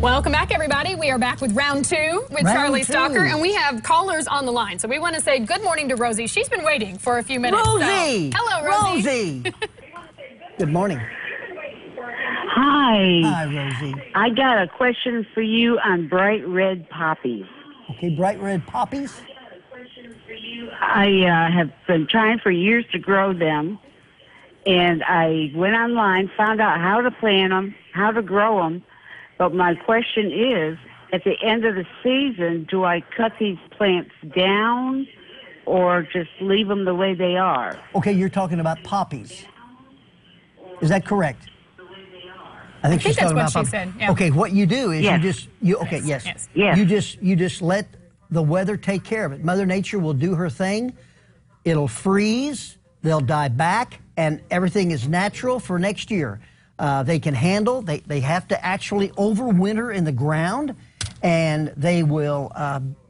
Welcome back, everybody. We are back with round two with Charlie Stalker, and we have callers on the line. So we want to say good morning to Rosie. She's been waiting for a few minutes. Rosie! So. Hello, Rosie. Good morning. Hi. Hi, Rosie. I got a question for you on bright red poppies. Okay, bright red poppies? I have been trying for years to grow them, and I went online, found out how to plant them, how to grow them. But my question is, at the end of the season, do I cut these plants down or just leave them the way they are? Okay, you're talking about poppies. Is that correct? I think she's that's talking what about she poppies. said. Yeah. Okay, what you do is Yes. you just let the weather take care of it. Mother Nature will do her thing. It'll freeze, they'll die back, and everything is natural for next year. They can handle, they have to actually overwinter in the ground, and they will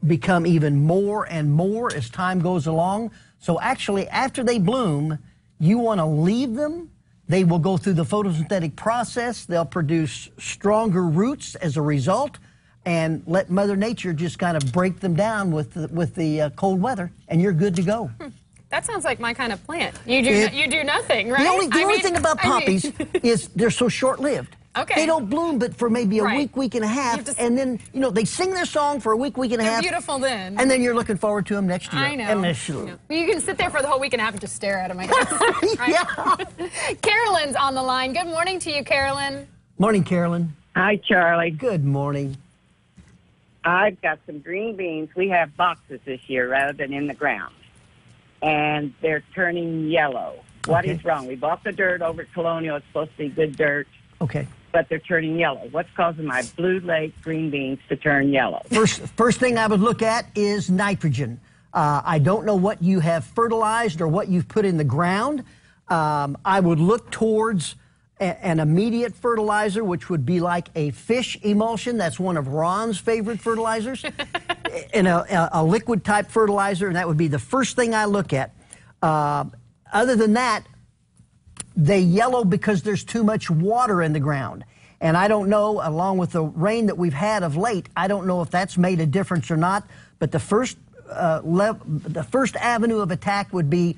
become even more and more as time goes along. So actually, after they bloom, you want to leave them. They will go through the photosynthetic process. They'll produce stronger roots as a result, and let Mother Nature just kind of break them down with the cold weather, and you're good to go. That sounds like my kind of plant. You do nothing, right? The only thing about poppies is they're so short-lived. Okay. They don't bloom but for maybe a week and a half, and then, you know, they sing their song for a week and a half. They're beautiful then. And then you're looking forward to them next year. I know. Well, you can sit there for the whole week and a half and just stare at them, I guess. Right? Yeah. Carolyn's on the line. Good morning to you, Carolyn. Morning, Carolyn. Hi, Charlie. Good morning. I've got some green beans. We have boxes this year rather than in the ground. And they're turning yellow. What is wrong? We bought the dirt over at Colonial. It's supposed to be good dirt. Okay. But they're turning yellow. What's causing my Blue Lake green beans to turn yellow? First thing I would look at is nitrogen. I don't know what you have fertilized or what you've put in the ground. I would look towards an immediate fertilizer, which would be like a fish emulsion. That's one of Ron's favorite fertilizers. And a liquid type fertilizer, and that would be the first thing I look at. Other than that, they yellow because there's too much water in the ground. And I don't know, along with the rain that we've had of late, I don't know if that's made a difference or not. But the first avenue of attack would be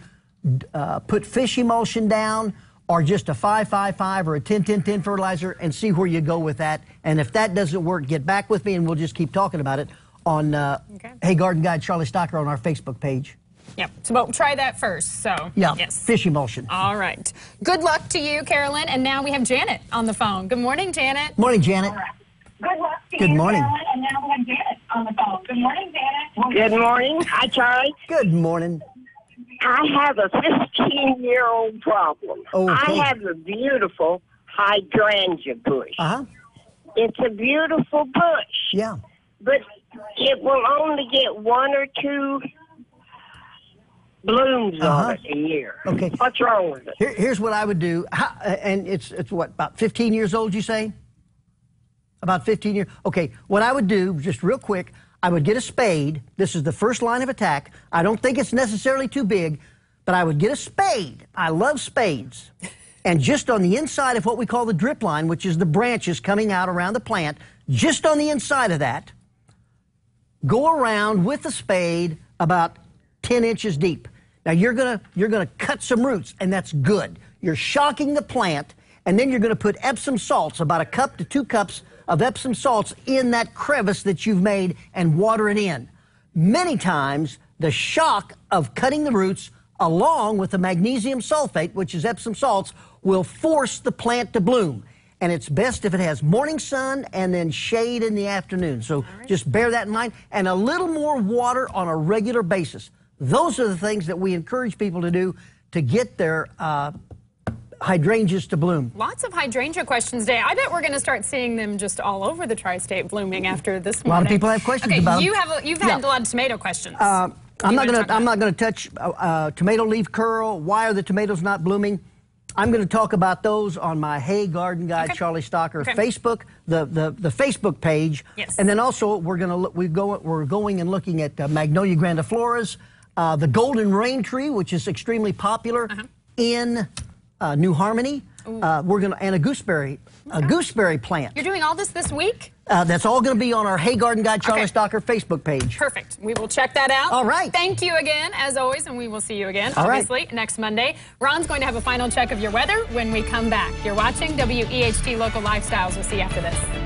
put fish emulsion down, or just a 5-5-5 or a 10-10-10 fertilizer, and see where you go with that. And if that doesn't work, get back with me, and we'll just keep talking about it on Hey Garden Guide Charlie Stalker on our Facebook page. Yep. So we'll try that first. So yeah, yes. Fish emulsion. All right. Good luck to you, Carolyn. And now we have Janet on the phone. Good morning, Janet. Morning, Janet. Good luck to Good you, morning. Carolyn. And now we have Janet on the phone. Good morning, Janet. Good morning. Hi, Charlie. Good morning. I have a 15-year-old problem. Okay. I have a beautiful Hydrangea Bush. Uh-huh. It's a beautiful bush. Yeah. But it will only get 1 or 2 blooms on it a year. Okay. What's wrong with it? Here's what I would do. And it's what, about 15 years old, you say? About 15 years? Okay, what I would do, just real quick, I would get a spade. This is the first line of attack. I don't think it's necessarily too big, but I would get a spade. I love spades. And just on the inside of what we call the drip line, which is the branches coming out around the plant, just on the inside of that, go around with the spade about 10 inches deep. Now you're gonna cut some roots, and that's good. You're shocking the plant, and then you're gonna put Epsom salts, about 1 cup to 2 cups of Epsom salts in that crevice that you've made, and water it in. Many times, the shock of cutting the roots along with the magnesium sulfate, which is Epsom salts, will force the plant to bloom. And it's best if it has morning sun and then shade in the afternoon. So just bear that in mind. And a little more water on a regular basis. Those are the things that we encourage people to do to get their hydrangeas to bloom. Lots of hydrangea questions today. I bet we're going to start seeing them just all over the tri-state blooming after this morning. A lot of people have questions about them. You've had a lot of tomato questions. I'm not going to touch tomato leaf curl. Why are the tomatoes not blooming? I'm going to talk about those on my Hey Garden Guide Charlie Stalker Facebook, the Facebook page. Yes. And then also we're going and looking at Magnolia grandifloras, the golden rain tree, which is extremely popular in New Harmony. and a gooseberry plant. You're doing all this week? That's all going to be on our Hey Garden Guide Charlie Stocker Facebook page. Perfect. We will check that out. All right. Thank you again, as always, and we will see you again, all obviously, next Monday. Ron's going to have a final check of your weather when we come back. You're watching WEHT Local Lifestyles. We'll see you after this.